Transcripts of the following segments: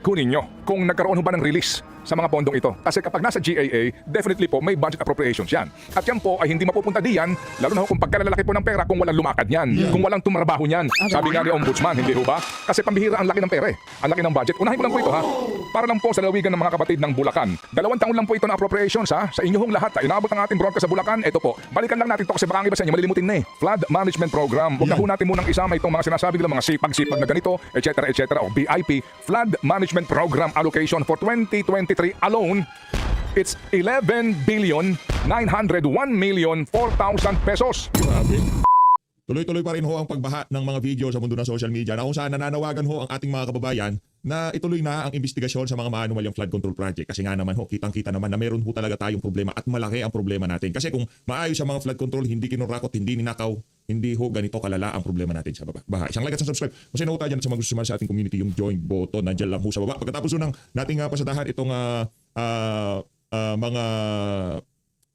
check ho ninyo kung nagkaroon ho ba ng release sa mga pondong ito. Kasi kapag nasa GAA, definitely po may budget appropriations yan. At yan po ay hindi mapupunta diyan, lalo na ho kung pagkalalaki po ng pera kung walang lumakad yan, kung walang tumarabaho niyan. Sabi nga ni Ombudsman, hindi ho ba? Kasi pambihira ang laki ng pera, ang laki ng budget. Unahin ko lang po ito ha, para lang po sa lawigan ng mga kapatid ng Bulacan. 2 taon lang po ito na appropriations ha, sa inyong lahat. Inaabot ang ating broadcast sa Bulacan. Ito po, balikan lang natin ito kasi baka ang iba sa inyo malilimutin na eh. Flood Management Program. Huwag na ho natin munang isama itong mga sinasabi nila, mga sipag-sipag na ganito, etc. etc. o BIP. Flood Management Program allocation for 2023 alone, it's 11,901,004,000 pesos. Grabe. Tuloy-tuloy pa rin ho ang pagbaha ng mga video sa mundo ng social media na kung saan nananawagan ho ang ating mga kababayan na ituloy na ang investigasyon sa mga maanumalyang flood control project. Kasi nga naman ho, kitang-kita naman na meron ho talaga tayong problema at malaki ang problema natin. Kasi kung maayos ang mga flood control, hindi kinurakot, hindi ninakaw, hindi ho ganito kalala ang problema natin sa baha. Isang like at subscribe. Kung sino ho tayo dyan at sa mga gusto sumali sa ating community, yung join button, nandiyan lang ho sa baba. Pagkatapos ho ng nating pasadahan itong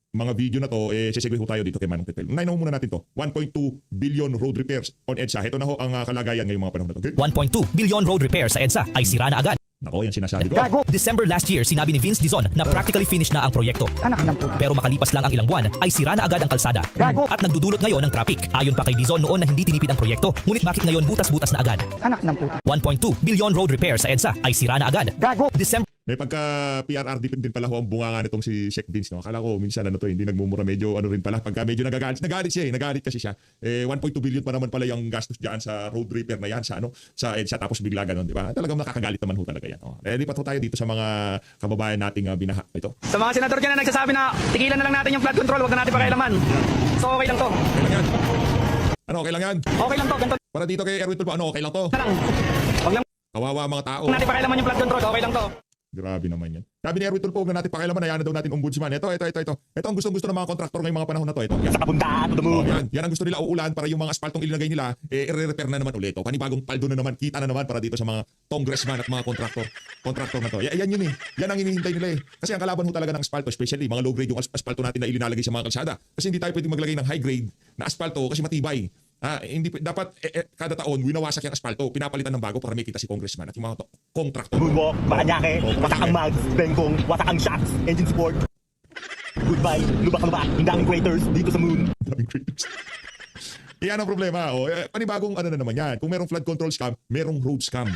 mga video na to, sisegue ho tayo dito kay Manong Tetel. Unahin ho muna natin to. 1.2 billion road repairs on EDSA. Ito na ho ang kalagayan ngayong mga panahon na to. Okay? 1.2 billion road repairs sa EDSA ay sira na agad. Nako, yan sinasabi ko. December last year, sinabi ni Vince Dizon na practically finished na ang proyekto. Pero makalipas lang ang ilang buwan, ay sira na agad ang kalsada. At nagdudulot ngayon ng traffic. Ayon pa kay Dizon noon na hindi tinipid ang proyekto, ngunit bakit ngayon butas-butas na agad? 1.2 billion road repairs sa EDSA ay sira na agad. December May pagka PRRD din pala ho ang bunganga nitong si Sheikh Vince. No? Akala ko minsan hindi nagmumura, medyo rin pala. Pagka medyo nagalit siya nagalit kasi siya. 1.2 billion pa naman pala yung gastos diyan sa road repair na yan sa EDSA, tapos bigla ganun, di ba? Talagang nakakagalit naman ho talaga yan. Lipat ho tayo dito sa mga kababayan nating binaha ito. Sa mga senador dyan na nagsasabi na tigilan na lang natin yung flood control, wag na natin pakialaman. So okay lang to. Okay lang yan. Ano, okay lang yan? Okay lang to, ganito Para dito kay Erwin Tulfo, okay lang to? na lang. Wag lang Kawawa mga tao. natin pakialaman yung flood control, okay lang to. Grabe naman yan. Sabi ni Erwin Tulfo, huwag na natin pakialaman, hayaan na daw natin ombudsman. Ito. Ito ang gustong-gusto ng mga kontraktor ngayong mga panahon na to. Ito. Yan. Sa kapunta, to the moon. Yan ang gusto nila, uulan para yung mga aspaltong ilinagay nila, i-repair na naman ulit. Panibagong paldo na naman, kita na naman para dito sa mga congressman at mga kontraktor na to. Yan yun eh. Yan ang hinihintay nila eh. Kasi ang kalaban ho talaga ng aspalto, especially mga low grade yung aspalto natin na ilinalagay sa mga kalsada. Kasi hindi tayo pwedeng maglagay ng high grade na aspalto kasi matibay. Hindi dapat kada taon winawasak yung aspalto, pinapalitan ng bago para may kita si congressman at yung mga kontraktor. Moonwalk, Paranaque, wasak ang mags, bengkong, wasak ang shocks, engine support. Goodbye, lubak-lubak, ang daming craters dito sa moon. Daming craters. Yan ang problema. Panibagong na naman yan. Kung merong flood control scam, merong road scam.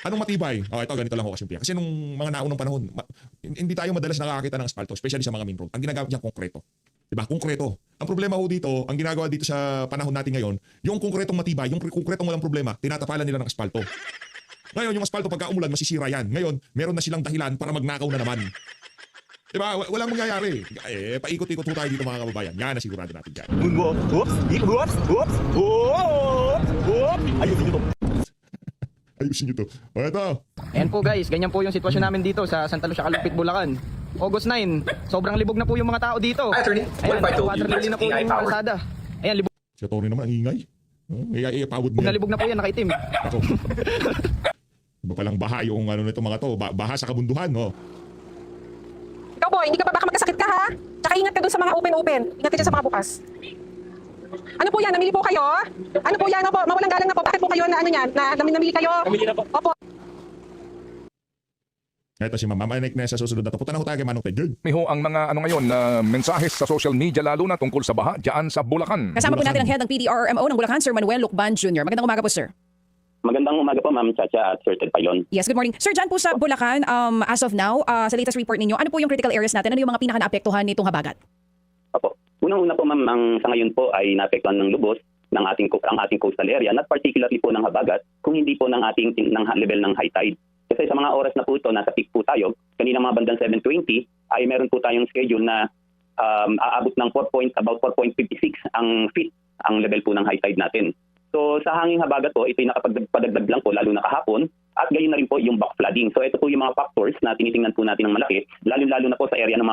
Anong matibay? Ito, ganito lang ho kasi. Kasi nung mga naunang panahon, hindi tayo madalas nakakita ng aspalto, especially sa mga main road. Ang ginagamit niya konkreto. Diba? Konkreto. Ang problema ho dito, ang ginagawa dito sa panahon natin ngayon, yung konkretong matibay, yung konkretong walang problema, tinatapalan nila ng aspalto. Ngayon, yung aspalto pagka umulan, masisira yan. Ngayon, meron na silang dahilan para magnakaw na naman. Diba? Walang mangyayari. Paikot-ikot ho tayo dito mga kababayan. Yan, nasigurado natin dyan. Moonwalk, oops, oops, ayusin nyo to. Ayusin nyo to. Ito. Ayan po guys, ganyan po yung sitwasyon namin dito sa Santa Lucia, Kalupit, Bulacan. August 9, sobrang libog na po yung mga tao dito. Attorney, Ayan, what if I told water you lily na po that's AI yung powered? kalsada. Ayan, libog Si Tony naman, ang ingay. Ipawod mo yan. na libog na po yan, nakaitim. Ako. Iba palang baha yung nito mga to. Baha sa kabunduhan, no? Ikaw boy, hindi ka pa baka magkasakit ka ha? Tsaka ingat ka dun sa mga open-open. Ingat ka dyan sa mga bukas. Ano po yan? Namili po kayo? Ano po yan? Opo, mawalang galang na po. Bakit po kayo na namili kayo? Namili na po. Opo. Ito si Ma'am Anik na sa susunod na to. Punta na ho tayo kay Manong Ted. May ho ang mga ngayon mensahes sa social media lalo na tungkol sa baha diyan sa Bulacan. Kasama po natin ang head ng PDRMO ng Bulacan, Sir Manuel Lucban Jr. Magandang umaga po, sir. Magandang umaga po, Ma'am Chacha at Sir Ted Payon. Yes, good morning. Sir, dyan po sa Bulacan, as of now, sa latest report ninyo, ano po yung critical areas natin? Ano yung mga pinaka-naapektuhan nitong habagat? Opo. Unang-una po, Ma'am, sa ngayon po ay naapektuhan ng lubos ang ating coastal area, not particularly po ng habagat, kung hindi po ng level ng high tide. Kasi sa mga oras na po ito, nasa peak po tayo, kanina mga bandang 7:20, ay meron po tayong schedule na aabot ng about 4.56 ang feet ang level po ng high tide natin. So sa hanging habagat po, ito'y nakapagpadagdag lang po lalo na kahapon at gayon na rin po yung back flooding. So ito po yung mga factors na tinitingnan po natin ng malaki, lalo na po sa area ng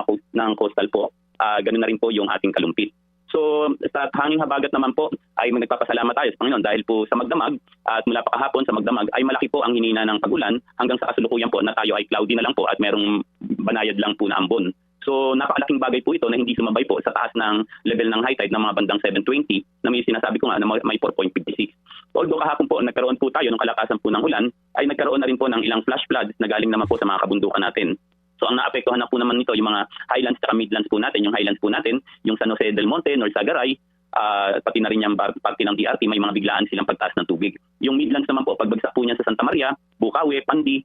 coastal po, ganun na rin po yung ating kalumpit. So sa hanging habagat naman po ay nagpapasalamat tayo sa Panginoon dahil po sa magdamag at mula pa kahapon sa magdamag ay malaki po ang hinina ng pag-ulan hanggang sa kasulukuyan po na tayo ay cloudy na lang po at merong banayad lang po na ambon. So napakalaking bagay po ito na hindi sumabay po sa taas ng level ng high tide ng mga bandang 7:20 na may sinasabi ko nga na may 4.56. Although kahapon po nagkaroon po tayo ng kalakasan po ng ulan, ay nagkaroon na rin po ng ilang flash floods na galing naman po sa mga kabundukan natin. So ang naapektuhan na po naman nito yung mga highlands at midlands po natin, yung highlands po natin, yung San Jose del Monte, North Sagaray, pati na rin yung parte ng DRT, may mga biglaan silang pagtaas ng tubig. Yung midlands naman po, pagbagsak po niya sa Santa Maria, Bukawi, Pandi,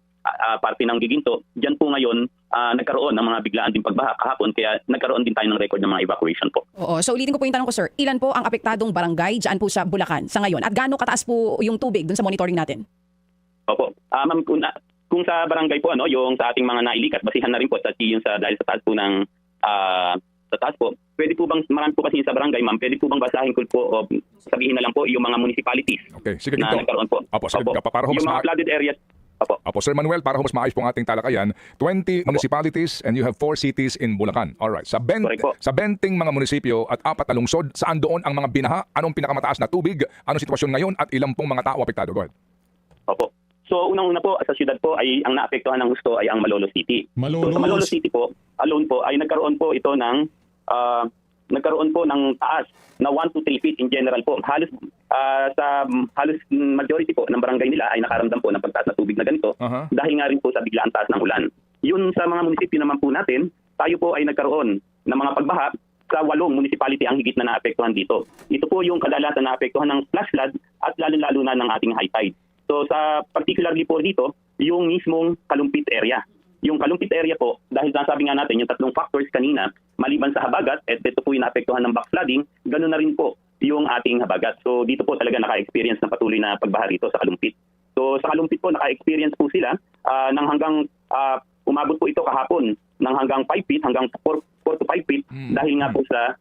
parte ng Giginto, dyan po ngayon nagkaroon ng mga biglaan din pagbaha kahapon, kaya nagkaroon din tayo ng record ng mga evacuation po. Oo, so ulitin ko po yung tanong ko, sir. Ilan po ang apektadong barangay dyan po sa Bulacan sa ngayon? At gaano kataas po yung tubig dun sa monitoring natin? Opo. Ma'am, kung sa barangay po, yung sa ating mga nailikat, basihan na rin po yung dahil sa taas po ng sa taas po, pwede po bang, marami po kasi sa barangay, ma'am, pwede po bang basahin ko po, o sabihin na lang po yung mga municipalities Okay, sige na Ginto. nagkaroon po. Opo, sige, para ho Yung mas mga flooded areas. Opo, Sir Manuel, para ho mas maayos po ang ating talakayan, 20 municipalities and you have 4 cities in Bulacan. Alright, sa Correct po. 20 mga munisipyo at 4 na lungsod, saan doon ang mga binaha? Anong pinakamataas na tubig? Anong sitwasyon ngayon? At ilang pong mga tao apektado? Go ahead. Opo. So unang-una po sa syudad po ay ang naapektuhan ng gusto ay ang Malolos City. Malolos. So sa Malolos City po, alone po ay nagkaroon po ito ng taas na 1 to 3 feet in general po. Halos halos majority po ng barangay nila ay nakaramdam po ng pagtaas na tubig na ganito dahil nga rin po sa biglaang taas ng ulan. Yun sa mga munisipyo naman po natin, tayo po ay nagkaroon ng mga pagbaha sa 8 municipality ang higit na naapektuhan dito. Ito po yung kadalasan na naapektuhan ng flash flood at lalo-lalo na ng ating high tide. So sa particularly po dito, yung mismong Kalumpit area. Yung Kalumpit area po, dahil nasabi nga natin yung 3 factors kanina, maliban sa habagat, at ito po yung naapektuhan ng backflooding, ganoon na rin po yung ating habagat. So dito po talaga naka-experience ng patuloy na pagbaha rito sa Kalumpit. So sa Kalumpit po, naka-experience po sila ng hanggang umabot po ito kahapon ng hanggang 5 feet, hanggang 4 to 5 feet, dahil nga po sa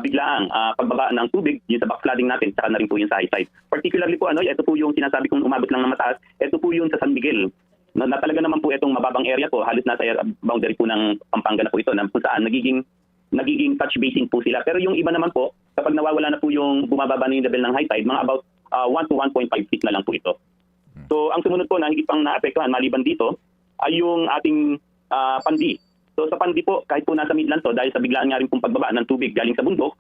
biglaang pagbaba ng tubig yung sa backflooding natin, saka na rin po yung sa high tide. Particularly po, ito po yung sinasabi kong umabot lang ng mataas, ito po yung sa San Miguel. Na talaga naman po itong mababang area po, halos nasa boundary po ng Pampanga na po ito, na kung saan nagiging touch basin po sila. Pero yung iba naman po, kapag nawawala na po yung bumababa na yung level ng high tide, mga about 1 to 1.5 feet na lang po ito. So ang sumunod po na higit pang naapektuhan maliban dito ay yung ating Pandi. So sa Pandi po, kahit po nasa midland to, dahil sa biglaan nga rin pong pagbaba ng tubig galing sa bundok,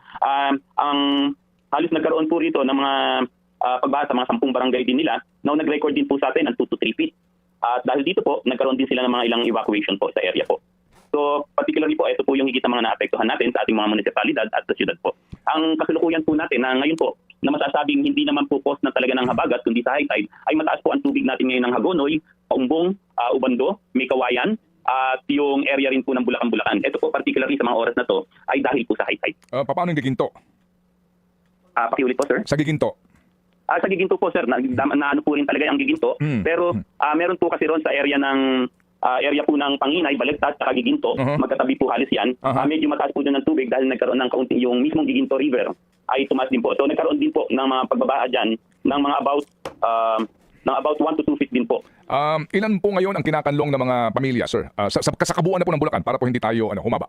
ang halos nagkaroon po rito ng mga pagbaha sa mga 10 barangay din nila, na nag-record din po sa atin ng 2 to 3 feet. At dahil dito po, nagkaroon din sila ng mga ilang evacuation po sa area po. So particularly po, ito po yung higit na mga naapektuhan natin sa ating mga munisipalidad at sa syudad po. Ang kasalukuyan po natin na ngayon po, na masasabing hindi naman po post na talaga ng habagat, kundi sa high tide, ay mataas po ang tubig natin ngayon ng Hagonoy, Paumbong, Ubando, May Kawayan, at yung area rin po ng Bulacan-Bulacan. Ito po particularly sa mga oras na to ay dahil po sa high tide. Paano yung Giginto? Pakiulit po, sir. Sa Giginto? Sa Giginto po, sir, na ano po rin talaga ang Giginto. Pero meron po kasi ron sa area ng area po ng Panginay, Balagtas, at Giginto. Magkatabi po halos yan. Medyo mataas po din ng tubig dahil nagkaroon ng kaunting yung mismong Giginto River ay tumaas din po. So nagkaroon din po ng mga pagbabaa dyan ng mga about 1 to 2 feet din po. Ilan po ngayon ang kinakanlong ng mga pamilya, sir? Sa kabuuan na po ng Bulacan para po hindi tayo humaba.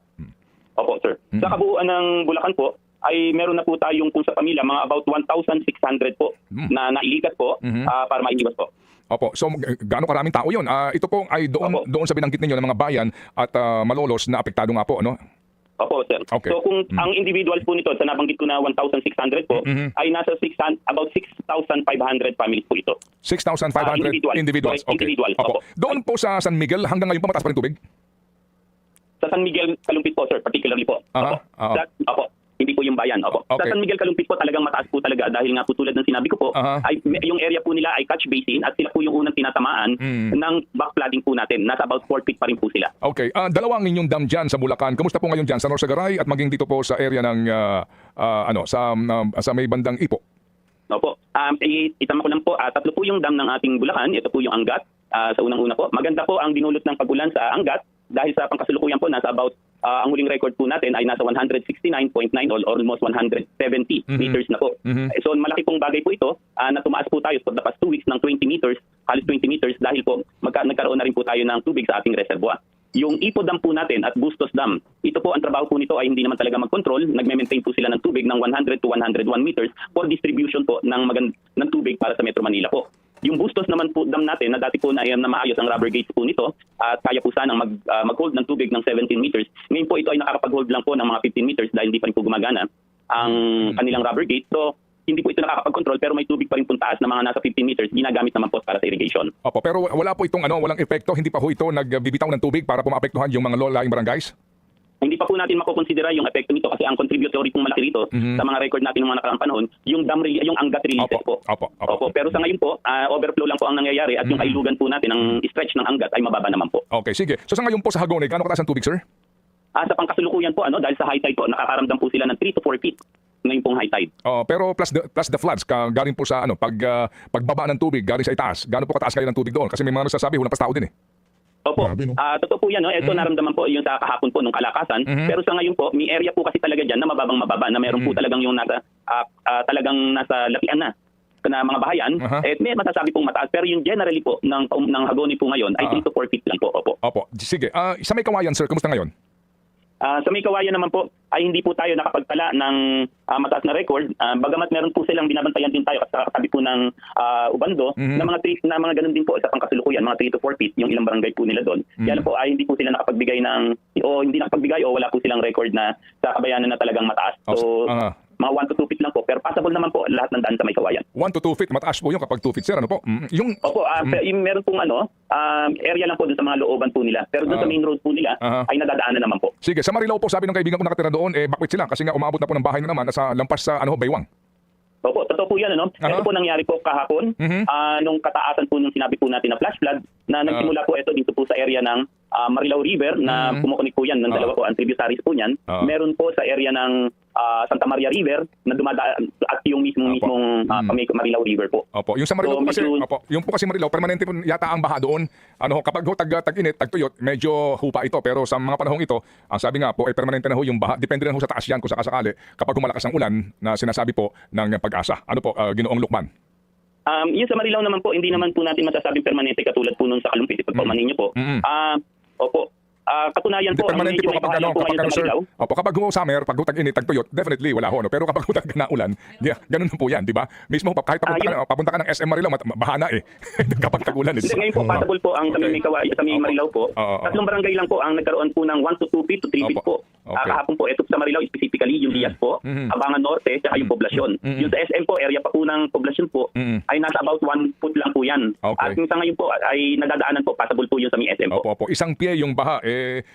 Opo, sir. Sa kabuuan ng Bulacan po, ay meron na po tayong kung sa pamilya, mga about 1,600 po na nailikat po para maiiwas po. Opo. So gaano karaming tao 'yon? Ito po ay doon sa binanggit ninyo ng mga bayan at Malolos na apektado nga po, ano? Opo, sir. Okay. So kung ang individuals po nito, sa nabanggit ko na 1,600 po, ay nasa about 6,500 families po ito. 6,500 individuals. Okay. Individuals, Opo. opo. Doon po sa San Miguel, hanggang ngayon pa mataas pa rin tubig? Sa San Miguel, Kalumpit po, sir, particularly po. Opo. Hindi po yung bayan. Opo. Okay. Sa San Miguel, Kalumpit po talagang mataas po talaga dahil nga po tulad ng sinabi ko po, ay yung area po nila ay catch basin at sila po yung unang tinatamaan ng backflooding po natin. Nasa about 4 feet pa rin po sila. Okay. Dalawang inyong dam dyan sa Bulacan. Kamusta po ngayon dyan sa North Sagaray at maging dito po sa area ng sa may bandang Ipo? Opo. Itama ko lang po, 3 po yung dam ng ating Bulacan. Ito po yung Angat. Sa unang-una po. Maganda po ang dinulot ng pagulan sa Angat dahil sa pangkasalukuyan po nasa about ang huling record po natin ay nasa 169.9 or almost 170 meters na po. So malaki pong bagay po ito na tumaas po tayo for the past 2 weeks ng 20 meters, halos 20 meters dahil po nagkaroon na rin po tayo ng tubig sa ating reservoir. Yung Ipo Dam po natin at Bustos Dam, ito po ang trabaho po nito ay hindi naman talaga mag-control. Nagme-maintain po sila ng tubig ng 100 to 101 meters for distribution po ng tubig para sa Metro Manila po. Yung Bustos naman po dam natin na dati po na maayos ang rubber gates po nito at kaya po sanang mag-hold ng tubig ng 17 meters. Ngayon po ito ay nakakapag-hold lang po ng mga 15 meters dahil hindi pa rin po gumagana ang kanilang rubber gate. So hindi po ito nakakapag-control pero may tubig pa rin puntaas na mga nasa 15 meters ginagamit naman po para sa irrigation. Opo, pero wala po itong walang epekto, hindi pa ho ito nagbibitaw ng tubig para po maapektuhan yung mga low-lying barangays? Hindi pa po natin makukonsidera yung epekto nito kasi ang contributory pong malaki rito sa mga record natin ng mga nakaraang panahon, yung yung angat releases po. Opo. Pero sa ngayon po, overflow lang po ang nangyayari at yung kailugan po natin, ang stretch ng angat ay mababa naman po. Okay, sige. So sa ngayon po sa Hagonoy, gaano kataas ang tubig, sir? Sa pangkasulukuyan po, dahil sa high tide po, nakakaramdam po sila ng 3 to 4 feet ngayon pong high tide. Pero plus the floods, galing po sa pagbaba ng tubig, galing sa itaas, gaano po kataas kayo ng tubig doon? Kasi may mga nagsasabi, hulang pas tao din eh. Opo. Grabe, no? Totoo po yan. Ito naramdaman po yung sa kahapon po nung kalakasan. Pero sa ngayon po, may area po kasi talaga dyan na mababang mababa na meron po talagang yung talagang nasa lapian na mga bahayan. May masasabi pong mataas. Pero yung generally po ng Hagonoy po ngayon ay 3 to 4 feet lang po. Opo. Sige. Sa may kawayan, sir, kumusta ngayon? Sa may kawayan naman po ay hindi po tayo nakapagtala ng mataas na record. Bagamat meron po silang binabantayan din tayo sa katabi po ng Ubando na mga ganun din po sa pangkasulukuyan, mga 3 to 4 feet yung ilang barangay po nila doon. Kaya lang po ay hindi po sila nakapagbigay o wala po silang record na sa kabayanan na talagang mataas. So mga 1 to 2 feet lang po pero passable naman po lahat ng daan sa may kawayan. 1 to 2 feet, mataas po yung kapag 2 feet, sir. Ano po? Opo, meron pong area lang po dun sa mga looban po nila. Pero dun sa main road po nila ay nadadaanan naman po. Sige, sa Marilao po, sabi ng kaibigan ko nakatira doon, bakwit sila kasi nga umabot na po ng bahay na naman nasa lampas sa Baywang. Opo, totoo po yan. Ito po nangyari po kahapon nung kataasan po nung sinabi po natin na flash flood na nagsimula po ito dito po sa area ng Marilao River na kumukunik po yan ng dalawa po ang tributaries po niyan. Meron po sa area ng Santa Maria River na dumadaan at yung mismong Marilao River po. Opo, yung sa Marilao po kasi, yung po kasi Marilao, permanente po yata ang baha doon. Kapag tag-init, tagtuyot, medyo hupa ito. Pero sa mga panahong ito, ang sabi nga po, permanente na ho yung baha. Depende rin ho sa taas yan kung sakasakali kapag humalakas ang ulan na sinasabi po ng Pag-asa. Ano po, Ginoong Lukman? Yung sa Marilao naman po, hindi naman po natin masasabing permanente katulad po nung sa Kalumpit. Ipagpamanin niyo po. Opo. Katunayan po, permanente po kapag sir. Opo, kapag summer, pag tag-init, tagtuyot, definitely wala ho. Pero kapag na ulan, ganun po yan, di ba? Mismo kahit papunta ka ng SM Marilao, baha na eh. Kapag tag-ulan. Ngayon po, passable po ang sa may Marilao po. Tatlong barangay lang po ang nagkaroon po ng 1 to 2 feet to 3 feet po. Kahapon po, ito sa Marilao specifically, yung Diaz po, Abangan Norte, at yung Poblasyon. Yung sa SM po, area pa po ng Poblasyon po, ay nasa about 1 foot lang po yan. At yung sa ngayon po, ay nadadaanan po, passable po yung sa may SM po. Opo. Isang pie yung baha.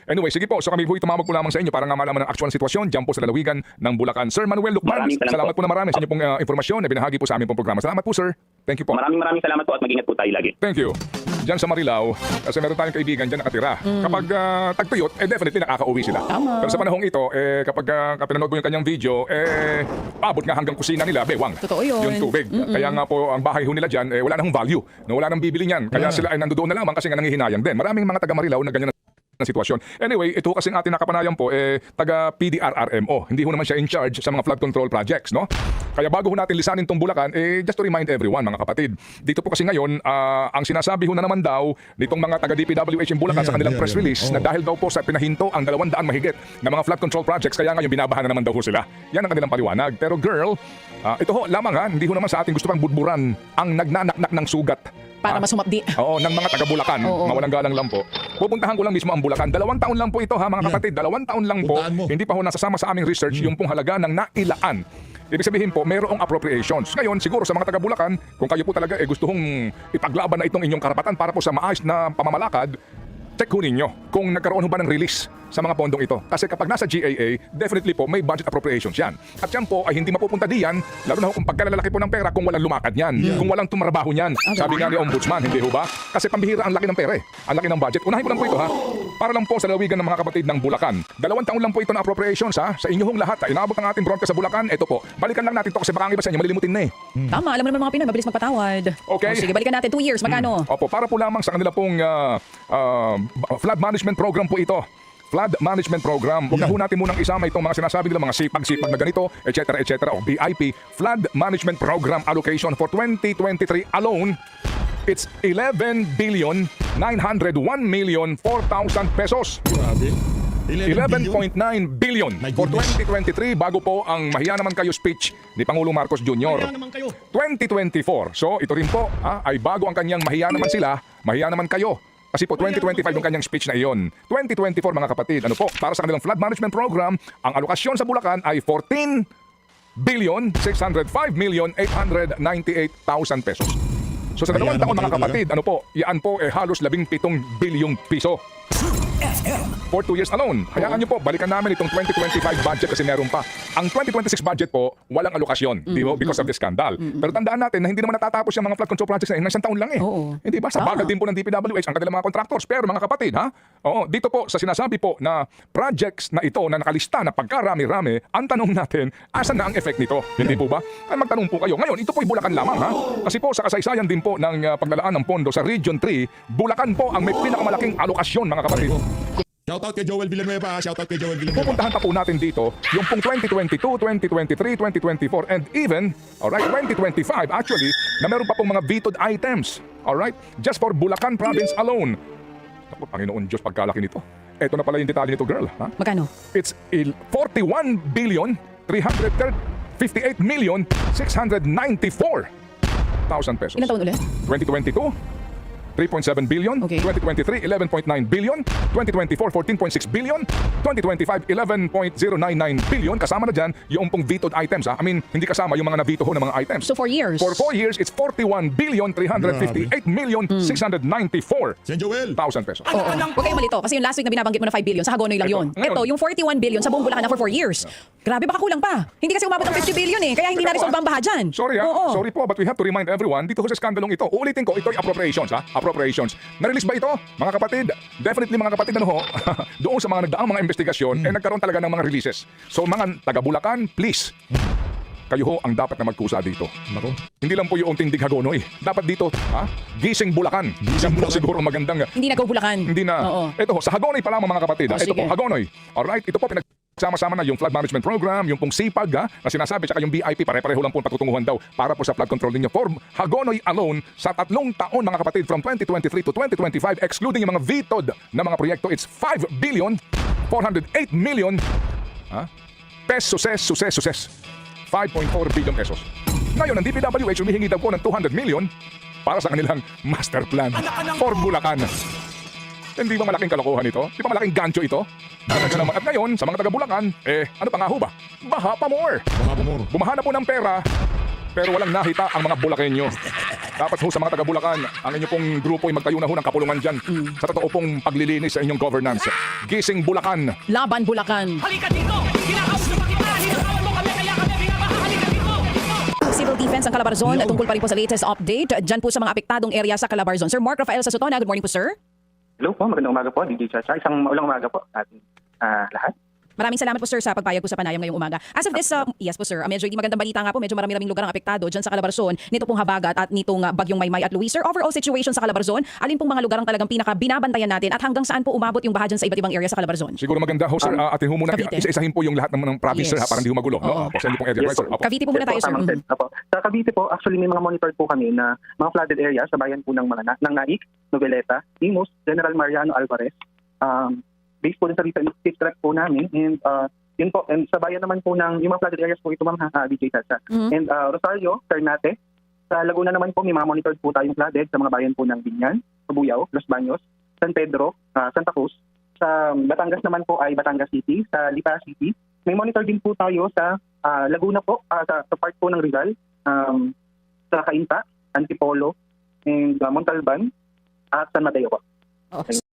Anyway, sige po. So kami po tumawag po lamang sa inyo para nga malaman ang actual sitwasyon dyan po sa lalawigan ng Bulacan. Sir Manuel Lukman, salamat po na marami sa inyo pong informasyon na binahagi po sa aming pong programa. Salamat po, sir. Thank you po. Maraming salamat po at mag-ingat po tayo lagi. Thank you. Diyan sa Marilao, kasi meron tayong kaibigan dyan nakatira. Kapag tagtuyot, definitely nakakauwi sila. Pero sa panahong ito, kapag pinanood mo yung kanyang video, abot nga hanggang kusina nila, bewang. Totoo yun. Yung tubig. Kaya nga po, ang bahay ho nila dyan, wala nang value. Wala nang bibili niyan. Kaya sila ay nandoon na lamang kasi nga nangihinayang din. Maraming mga taga Marilao na ganyan na sitwasyon. Anyway, ito kasi ating nakapanayan po, taga PDRRMO. Hindi ho naman siya in charge sa mga flood control projects, no? Kaya bago ho natin lisanin tong Bulacan, just to remind everyone, mga kapatid, dito po kasi ngayon, ang sinasabi ho na naman daw nitong mga taga DPWH in Bulacan sa kanilang press release na dahil daw po sa pinahinto ang 200 mahigit na mga flood control projects, kaya ngayon binabahan na naman daw ho sila. Yan ang kanilang paliwanag. Pero girl, ito ho lamang hindi ho naman sa ating gusto pang budburan ang nagnanaknak ng sugat. Para masumapdi. Oo, ng mga taga Bulacan. Mawalang galang lang po. Pupuntahan ko lang mismo ang Bulacan. 2 taon lang po ito mga kapatid. 2 taon lang po. Hindi pa ho nasasama sa aming research yung pong halaga ng nailaan. Ibig sabihin po, mayroong appropriations. Ngayon, siguro sa mga taga Bulacan, kung kayo po talaga gustong ipaglaban na itong inyong karapatan para po sa maayos na pamamalakad, check ho ninyo kung nagkaroon ho ba ng release sa mga pondong ito. Kasi kapag nasa GAA, definitely po may budget appropriations yan. At yan po ay hindi mapupunta diyan, lalo na kung pagkalalaki po ng pera kung walang lumakad yan, kung walang tumrabaho yan. Sabi nga ni Ombudsman, hindi ho ba? Kasi pambihira ang laki ng pera ang laki ng budget. Unahin ko lang po ito para lang po sa lalawigan ng mga kapatid ng Bulacan. 2 taon lang po ito na appropriations sa inyong lahat. Inabot ang ating broadcast sa Bulacan. Ito po, balikan lang natin to kasi baka ang iba sa inyo malilimutin na Tama, alam mo naman mga Pinoy, mabilis magpatawad. Okay. Sige, balikan natin 2 years, magkano? Opo, para po lamang sa kanila pong flood management program po ito. Flood Management Program. Huwag na ho natin munang isama itong mga sinasabi nila, mga sipag-sipag na ganito, etc. o BIP. Flood Management Program allocation for 2023 alone, it's 11,901,004,000 pesos. Grabe. 11.9 billion for 2023 bago po ang mahiya naman kayo speech ni Pangulong Marcos Jr. 2024. So ito rin po ay bago ang kanyang mahiya naman sila, mahiya naman kayo. Kasi po 2025 yung kanyang speech na iyon. 2024 mga kapatid, para sa kanilang flood management program, ang alokasyon sa Bulacan ay 14 billion pesos. So sa dalawang Ayan, taon mga naman talaga. kapatid, ano po, yan po halos 17 bilyong piso. For 2 years alone. Hayaan nyo po, balikan namin itong 2025 budget kasi meron pa. Ang 2026 budget po, walang alokasyon, di ba? Because of the scandal. Pero tandaan natin na hindi naman natatapos yung mga flood control projects na yun, isang taon lang eh. Oo. Hindi ba? Sa bagal din po ng DPWH ang kanilang mga contractors. Pero mga kapatid, ha? Oo, dito po sa sinasabi po na projects na ito na nakalista na pagkarami-rami, ang tanong natin, asan na ang effect nito? Hindi po ba? Ay magtanong po kayo. Ngayon, ito po ay Bulacan lamang, ha? Kasi po sa kasaysayan din po ng paglalaan ng pondo sa Region 3, Bulacan po ang may pinakamalaking alokasyon, mga kapatid. Shoutout kay Joel Villanueva. Shoutout kay Joel Villanueva. Pupuntahan pa po natin dito yung pong 2022, 2023, 2024, and even, alright, 2025 actually, na meron pa pong mga vetoed items. Alright? Just for Bulacan Province alone. Naku, Panginoon Diyos, pagkalaki nito. Ito na pala yung detalye nito, girl. Ha? Magkano? It's 41 billion 358 million 694,000 pesos. Ilang taon ulit? 2022, 3.7 billion, Okay. 2023, 11.9 billion, 2024, 14.6 billion, 2025, 11.099 billion. Kasama na dyan yung pong vetoed items. Ha? I mean, hindi kasama yung mga na-veto ho ng mga items. So 4 years. For 4 years, it's 41 billion, 358 million, 694,000 Sen Joel. pesos. Oo. Huwag kayong malito. Kasi yung last week na binabanggit mo na 5 billion, sa Hagonoy lang yun. Ngayon. Ito, yung 41 billion sa buong Bulacan na for 4 years. Grabe, baka kulang pa. Hindi kasi umabot ng 50 billion eh. Kaya hindi na-resolve ang baha dyan. Sorry ha, Oo. sorry po, but we have to remind everyone, dito ho sa skandalong ito, uulitin ko, ito ay appropriations ha, appropriations. Na-release ba ito, mga kapatid? Definitely mga kapatid, ano ho, doon sa mga nagdaang mga investigasyon, nagkaroon talaga ng mga releases. So mga taga-Bulacan, please, kayo ho ang dapat na magkusa dito. Nako. Hindi lang po yung Tindig Hagonoy. Dapat dito, ha? Gising Bulacan. Gising po Bulacan. siguro magandang, Hindi na go Bulacan. hindi na. Oo. Ito ho, sa Hagonoy pa lamang mga kapatid. Oh, Ito sige. po, Hagonoy. Alright, ito po sama-sama na yung flood management program, yung pong SIPAG ha, na sinasabi, tsaka yung BIP, pare-pareho lang po patutunguhan daw para po sa flood control ninyo. For Hagonoy alone, sa 3 taon mga kapatid, from 2023 to 2025, excluding yung mga vetoed na mga proyekto, it's 5 billion 408 million pesos, 5.4 billion pesos. Ngayon, ang DPWH humihingi daw po ng 200 million para sa kanilang master plan for Bulacan. Hindi ba malaking kalokohan ito? Di ba malaking gancho ito? Talaga naman. At ngayon, sa mga taga-Bulacan, ano pa nga ho ba? Baha pa more. Baka pumor. Bumaha na po ng pera, pero walang nakita ang mga Bulakenyo. Dapat ho sa mga taga-Bulacan, ang inyong pong grupo ay magtayo na ho ng kapulungan dyan sa totoo pong paglilinis sa inyong governance. Gising Bulacan. Laban Bulacan. Halika dito! Kinakausap kita! Hinakawan mo kami kaya kami binabaha! Halika dito! Civil Defense ng Calabarzon, tungkol pa rin po sa latest update dyan po sa mga apektadong area sa Calabarzon. Sir Mark Rafael Sasotona, good morning po sir. Hello po, magandang umaga po, DJ Chacha. Isang maulang umaga po sa ating lahat. Maraming salamat po sir sa pagpayag po sa panayam ngayong umaga. As of this, yes po sir, medyo hindi magandang balita nga po, medyo marami-raming lugar ang apektado dyan sa Calabarzon, nito pong habagat at nitong bagyong Maymay at Luis. Sir, overall situation sa Calabarzon, alin pong mga lugar ang talagang pinaka-binabantayan natin at hanggang saan po umabot yung baha dyan sa iba't ibang area sa Calabarzon? Siguro maganda ho, sir. Atin ho muna, Cavite. isa-isahin po yung lahat ng province, sir, Yes. ha, para hindi ho magulo. Oo. No? Sa inyong pong area. Yes, Right, sir? Opo. Cavite po muna tayo sir. Tamang sense. Opo. Sa Cavite po, actually may mga monitor po kami na mga flooded area sa bayan po ng mga ng Naik, Noveleta, Imus, General Mariano Alvarez. Based po din sa recent track po namin, and yun po, and sa bayan naman po ng yung mga flooded areas po ito ma'am DJ Chacha. And Rosario, Ternate, sa Laguna naman po may mga monitored po tayong flooded sa mga bayan po ng Binyan, Cabuyao, Los Baños, San Pedro, Santa Cruz. Sa Batangas naman po ay Batangas City, sa Lipa City. May monitor din po tayo sa Laguna po, sa part po ng Rizal, sa Cainta, Antipolo, and Montalban, at San Mateo po.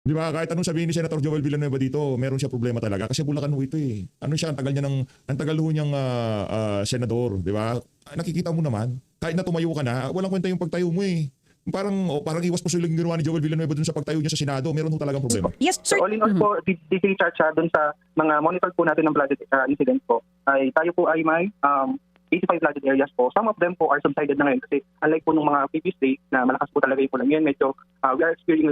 Di ba, kahit anong sabihin ni Senator Joel Villanueva dito, meron siya problema talaga. Kasi Bulacan ho ito eh. Ano siya, ang tagal ho niyang senador, di ba? Nakikita mo naman, kahit na tumayo ka na, walang kwenta yung pagtayo mo eh. Parang iwas po silang ginawa ni Joel Villanueva dun sa pagtayo niya sa Senado. Meron ho talagang problema. Yes sir. So all in all po, DJ Chacha, dun sa mga monitor po natin ng flooded incidents po, ay tayo po ay may 85 flooded areas po. Some of them po are subsided na ngayon kasi unlike po nung mga previous days na malakas po talaga yung ulan ngayon, medyo we are experiencing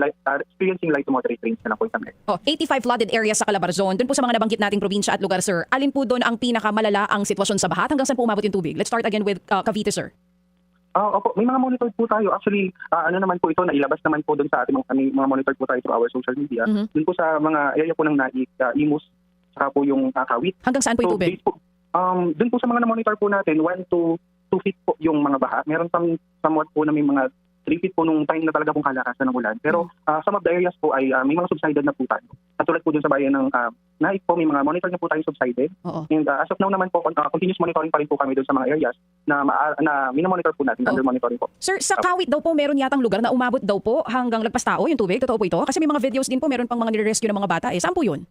light to moderate rains na lang po yung kami. 85 flooded areas sa Calabarzon. Doon po sa mga nabanggit nating probinsya at lugar, sir. Alin po doon ang pinakamalala ang sitwasyon sa baha? Hanggang saan po umabot yung tubig? Let's start again with Cavite, sir. Opo, may mga monitor po tayo. Actually, ano naman po ito, nailabas naman po doon sa ating mga monitor po tayo through our social media. Doon po sa mga area po ng Naik, Imus, saka po yung Kawit. Hanggang saan po yung tubig? Doon po sa mga na-monitor po natin, 1 to 2 feet po yung mga baha. Meron somewhat po na may mga 3 feet po nung time na talaga pong kalakasan ng ulan. Pero some of the areas po ay may mga subsided na po tayo. Katulad po dun sa bayan ng Naik po, may mga monitor na po tayong subsided. Oo. And as of now naman po, continuous monitoring pa rin po kami dun sa mga areas na minomonitor po natin, under monitoring po. Sir, sa Kawit daw po meron yatang lugar na umabot daw po hanggang lagpas tao yung tubig. Totoo po ito? Kasi may mga videos din po, meron pang mga nire-rescue ng mga bata. Saan po yun?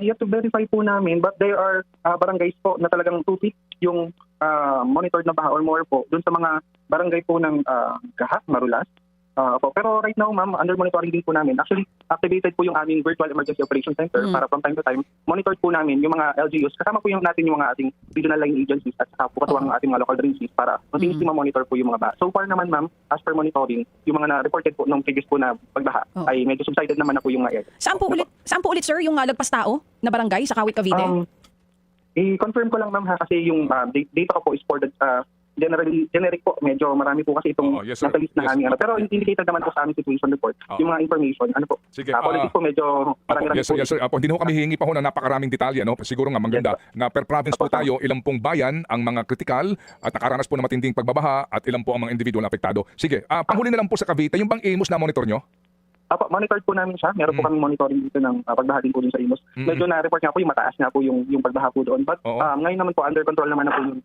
You have to verify po namin, but there are barangays po na talagang 2 feet yung monitored na baha or more po dun sa mga barangay po ng Gahak, Marulas. Pero right now, ma'am, under monitoring din po namin. Actually, activated po yung aming Virtual Emergency Operations Center para from time to time, monitored po namin yung mga LGUs. Kasama po yung natin yung mga ating regional line agencies at saka po katuwang ng ating mga local agencies para continuously ma-monitor po yung mga baha. So far naman, ma'am, as per monitoring, yung mga na-reported po nung previous po na pagbaha ay medyo subsided naman na po yung mga area. Saan po ulit sir yung lagpas tao na barangay sa Kawit, Cavite? I-confirm ko lang, ma'am, ha, kasi yung data ko po is for the generic po. Medyo marami po kasi itong yes, sir. nasa list na Yes. aming pero indicated naman po sa aming situation report. Yung mga information, ano po. Sige, Apologies po, medyo marami Yes, sir. Yes, sir. Hindi ho kami hihingi pa ho na napakaraming detalye. No? Siguro nga maganda na per province po tayo, ilang pong bayan ang mga kritikal at nakaranas po ng matinding pagbabaha at ilang po ang mga individual na apektado. Sige, panghuli na lang po sa Cavite, yung bang IMUS na monitor nyo? Monitored po namin siya. Meron po kami monitoring dito ng pagbaha din po dun sa IMOS. Medyo na-report nga po yung mataas nga po yung pagbaha po doon. But ngayon naman po, under control naman na po yung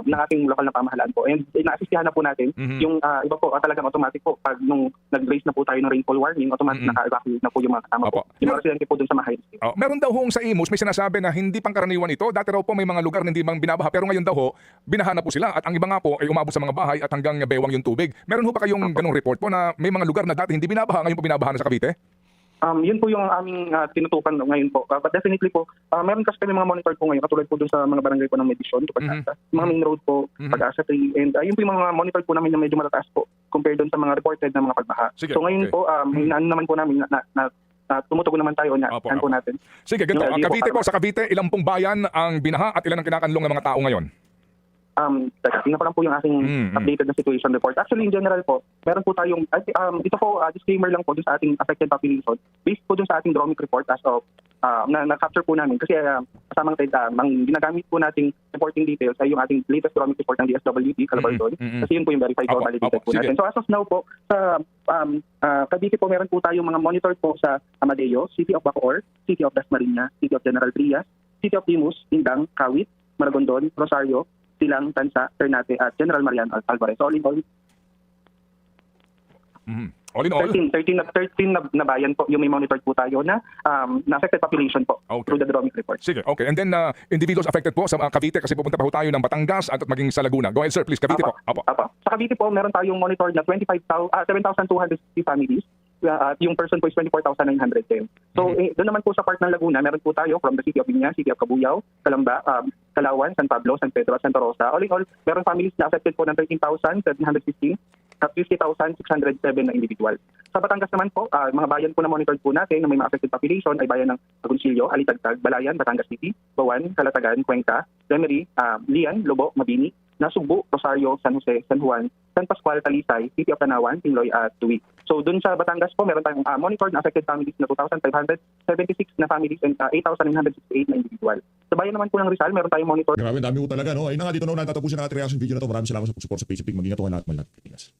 ng ating lokal na pamahalaan po. And na-assistihan na po natin yung iba po talagang automatic po. Pag nung nag-raise na po tayo ng rainfall warning, automatic naka-evacuate na po yung mga kasama po. Yung mga residente po dun sa Mahay. Meron daw ho sa IMUS, may sinasabi na hindi pangkaraniwan ito. Dati raw po may mga lugar na hindi bang binabaha. Pero ngayon daw ho, binaha na po sila. At ang iba nga po ay umabot sa mga bahay at hanggang bewang yung tubig. Meron ho ba kayong ganong report po na may mga lugar na dati hindi binabaha, ngayon po binabaha na sa Cavite? Yun po yung aming tinutukan ngayon po. But definitely po, meron kasi kami mga monitor po ngayon, katulad po dun sa mga barangay po ng Medisyon, Pag-asa, mga main road po, Pag-asa 3, and yun po yung mga monitor po namin na medyo matataas po compared dun sa mga reported na mga pagbaha. Sige, so ngayon po, naman po namin na tumutugon naman tayo na po natin. Sige, ganito. Ang Cavite po, sa Cavite, ilang pong bayan ang binaha at ilan ang kinakanlong ng mga tao ngayon? Tingnan ko lang po yung aking updated na situation report. Actually, in general po, meron po tayong, ito po, disclaimer lang po dun sa ating affected population, based po dun sa ating Dromic report as of, na-capture po namin. Kasi kasamang ginagamit po nating reporting details ay yung ating latest Dromic report ng DSWD, Calabarzon. Kasi yun po yung verified po, validated po natin. So as of now po, sa Cavite po, meron po tayong mga monitor po sa Amadeo, City of Bacoor, City of Dasmariñas, City of General Trias, City of Imus, Indang, Kawit, Maragondon, Rosario, Silang, Tansa, Ternate at General Marian Alvarez. All in all, all in all? 13 na bayan po yung may monitored po tayo na affected population po through the Dromic report. Sige, okay. And then individuals affected po sa Cavite kasi pupunta pa ho tayo ng Batangas at maging sa Laguna. Go ahead sir, please. Cavite po. Sa Cavite po, meron tayong monitored na 7,260 families. At yung person po is 24,910. So, doon naman po sa part ng Laguna, meron po tayo from the City of Viña, City of Cabuyao, Calamba, Calawan, San Pablo, San Pedro, at Santa Rosa. All in all, meron families na affected po ng 13,715 at 50,607 na individual. Sa Batangas naman po, mga bayan po na monitored po natin na may mga affected population ay bayan ng Agoncillo, Alitagtag, Balayan, Batangas City, Bawan, Calatagan, Cuenca, Lemery, Lian, Lobo, Mabini, Nasugbu, Rosario, San Jose, San Juan, San Pascual, Talisay, City of Tanawan, Pingloy at Tuwi. So dun sa Batangas po, meron tayong monitored na affected families na 2,576 na families and 8,968 na individual. Sa bayan naman po ng Rizal, meron tayong monitor. Grabe, dami po talaga, no? Ayun na nga, dito na natatapusin ang ating reaction video na to. Maraming salamat sa support sa Facebook. Mag-ingat po lahat, mga lahat.